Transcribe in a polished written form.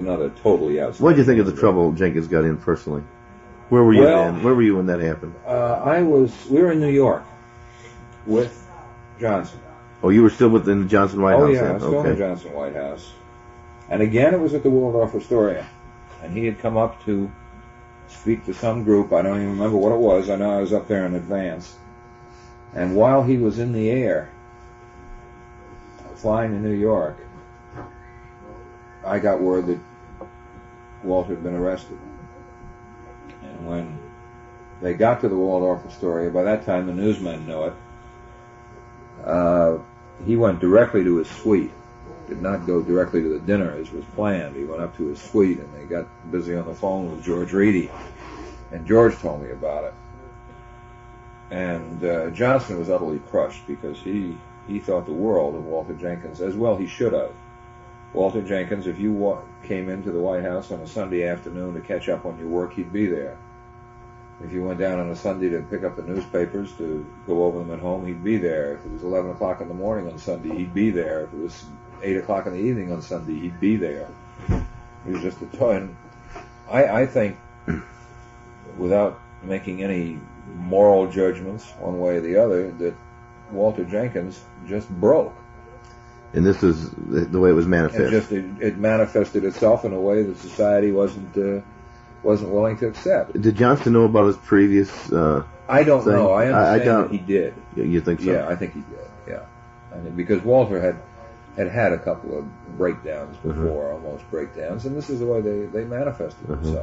Not a totally outstanding. What did you think of the trouble Jenkins got in personally? Where were you then? Where were you when that happened? We were in New York with Johnson. Oh, you were still within the Johnson White House? Oh, yeah, I was still in the Johnson White House. And again, it was at the Waldorf Astoria. And he had come up to speak to some group. I don't even remember what it was. I know I was up there in advance. And while he was in the air, flying to New York, I got word that Walter had been arrested. And when they got to the Waldorf Astoria, by that time the newsmen knew it, he went directly to his suite. Did not go directly to the dinner as was planned. He went up to his suite and they got busy on the phone with George Reedy. And George told me about it. And Johnson was utterly crushed because he thought the world of Walter Jenkins, as well he should have. Walter Jenkins, if you came into the White House on a Sunday afternoon to catch up on your work, he'd be there. If you went down on a Sunday to pick up the newspapers to go over them at home, he'd be there. If it was 11 o'clock in the morning on Sunday, he'd be there. If it was 8 o'clock in the evening on Sunday, he'd be there. He was just a ton. I think, without making any moral judgments one way or the other, that Walter Jenkins just broke. And this is the way it was manifest. It manifested itself in a way that society wasn't willing to accept. Did Johnson know about his previous I don't thing? know. I understand that he did. You think so? Yeah, I think he did. Yeah, I mean, because Walter had a couple of breakdowns before, almost breakdowns, and this is the way they manifested themselves.